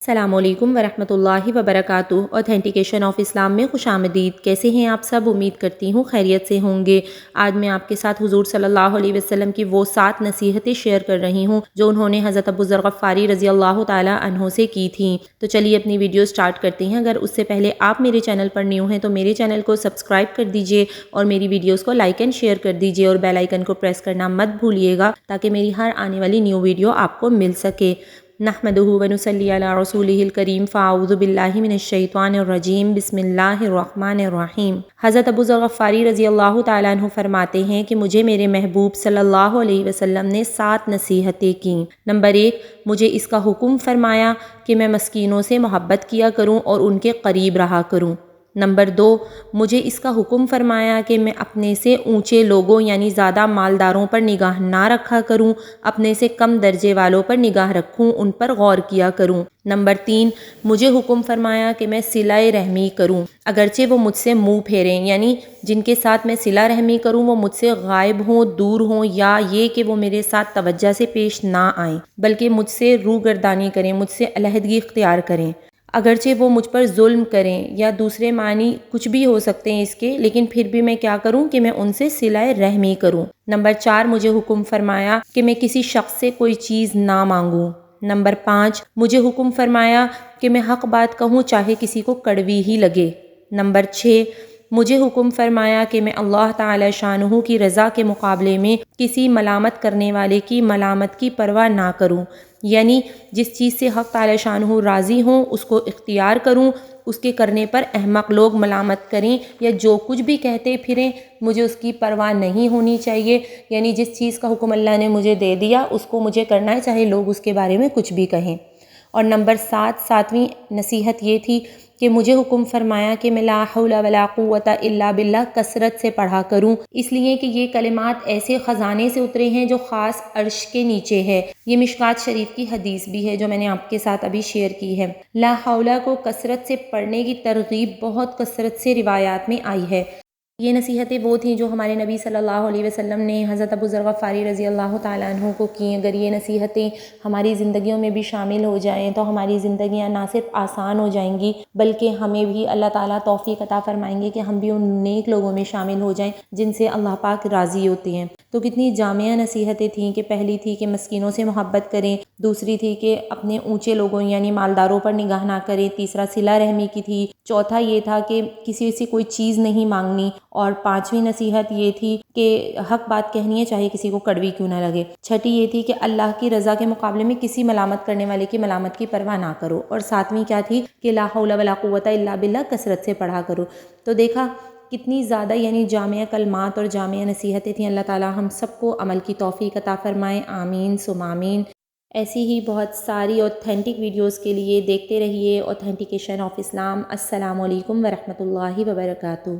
السلام علیکم ورحمۃ اللہ وبرکاتہ۔ اوتھینٹیکیشن آف اسلام میں خوش آمدید۔ کیسے ہیں آپ سب؟ امید کرتی ہوں خیریت سے ہوں گے۔ آج میں آپ کے ساتھ حضور صلی اللہ علیہ وسلم کی وہ 7 نصیحتیں شیئر کر رہی ہوں جو انہوں نے حضرت ابو ذر غفاری رضی اللہ تعالی عنہ سے کی تھیں۔ تو چلیے اپنی ویڈیو سٹارٹ کرتے ہیں۔ اگر اس سے پہلے آپ میرے چینل پر نیو ہیں تو میرے چینل کو سبسکرائب کر دیجئے اور میری ویڈیوز کو لائک اینڈ شیئر کر دیجئے اور بیل آئیکن کو پریس کرنا مت بھولیے گا تاکہ میری ہر آنے والی نیو ویڈیو آپ کو مل سکے۔ نحمدہ ونصلی علی رسولہ الکریم، فاعوذ باللہ من الشیطان الرجیم، بسم اللہ الرحمن الرحیم۔ حضرت ابو ذر غفاری رضی اللہ تعالیٰ عنہ فرماتے ہیں کہ مجھے میرے محبوب صلی اللہ علیہ وسلم نے 7 نصیحتیں کیں۔ نمبر 1، مجھے اس کا حکم فرمایا کہ میں مسکینوں سے محبت کیا کروں اور ان کے قریب رہا کروں۔ نمبر 2، مجھے اس کا حکم فرمایا کہ میں اپنے سے اونچے لوگوں یعنی زیادہ مالداروں پر نگاہ نہ رکھا کروں، اپنے سے کم درجے والوں پر نگاہ رکھوں، ان پر غور کیا کروں۔ نمبر 3، مجھے حکم فرمایا کہ میں صلہ رحمی کروں، اگرچہ وہ مجھ سے منہ پھیریں، یعنی جن کے ساتھ میں صلہ رحمی کروں وہ مجھ سے غائب ہوں، دور ہوں، یا یہ کہ وہ میرے ساتھ توجہ سے پیش نہ آئیں بلکہ مجھ سے روگردانی کریں، مجھ سے علیحدگی اختیار کریں، اگرچہ وہ مجھ پر ظلم کریں، یا دوسرے معنی کچھ بھی ہو سکتے ہیں اس کے، لیکن پھر بھی میں کیا کروں کہ میں ان سے صلہ رحمی کروں۔ نمبر 4، مجھے حکم فرمایا کہ میں کسی شخص سے کوئی چیز نہ مانگوں۔ نمبر 5، مجھے حکم فرمایا کہ میں حق بات کہوں چاہے کسی کو کڑوی ہی لگے۔ نمبر 6، مجھے حکم فرمایا کہ میں اللہ تعالی شانہ کی رضا کے مقابلے میں کسی ملامت کرنے والے کی ملامت کی پرواہ نہ کروں، یعنی جس چیز سے حق تعالی شانہ راضی ہوں اس کو اختیار کروں، اس کے کرنے پر احمق لوگ ملامت کریں یا جو کچھ بھی کہتے پھریں مجھے اس کی پرواہ نہیں ہونی چاہیے، یعنی جس چیز کا حکم اللہ نے مجھے دے دیا اس کو مجھے کرنا ہے چاہے لوگ اس کے بارے میں کچھ بھی کہیں۔ اور نمبر 7، نصیحت یہ تھی کہ مجھے حکم فرمایا کہ میں لا حول ولا قوت الا باللہ کثرت سے پڑھا کروں، اس لیے کہ یہ کلمات ایسے خزانے سے اترے ہیں جو خاص عرش کے نیچے ہے۔ یہ مشکوٰۃ شریف کی حدیث بھی ہے جو میں نے آپ کے ساتھ ابھی شیئر کی ہے۔ لا حول کو کثرت سے پڑھنے کی ترغیب بہت کثرت سے روایات میں آئی ہے۔ یہ نصیحتیں وہ تھیں جو ہمارے نبی صلی اللہ علیہ وسلم نے حضرت ابو ذر غفاری رضی اللہ تعالیٰ عنہ کو کی۔ اگر یہ نصیحتیں ہماری زندگیوں میں بھی شامل ہو جائیں تو ہماری زندگیاں نہ صرف آسان ہو جائیں گی بلکہ ہمیں بھی اللہ تعالیٰ توفیق عطا فرمائیں گے کہ ہم بھی ان نیک لوگوں میں شامل ہو جائیں جن سے اللہ پاک راضی ہوتے ہیں۔ تو کتنی جامع نصیحتیں تھیں کہ پہلی تھی کہ مسکینوں سے محبت کریں، دوسری تھی کہ اپنے اونچے لوگوں یعنی مالداروں پر نگاہ نہ کریں، تیسرا صلہ رحمی کی تھی، چوتھا یہ تھا کہ کسی سے کوئی چیز نہیں مانگنی، اور 5ویں نصیحت یہ تھی کہ حق بات کہنی ہے چاہے کسی کو کڑوی کیوں نہ لگے، چھٹی یہ تھی کہ اللہ کی رضا کے مقابلے میں کسی ملامت کرنے والے کی ملامت کی پرواہ نہ کرو، اور 7ویں کیا تھی کہ لا حول ولا قوت الا باللہ کثرت سے پڑھا کرو۔ تو دیکھا کتنی زیادہ یعنی جامع کلمات اور جامع نصیحتیں تھیں۔ اللہ تعالیٰ ہم سب کو عمل کی توفیق عطا فرمائے، آمین ثم آمین۔ ایسی ہی بہت ساری اوتھینٹک ویڈیوز کے لیے دیکھتے رہیے اوتھینٹیکیشن آف اسلام۔ السلام علیکم ورحمۃ اللہ وبرکاتہ۔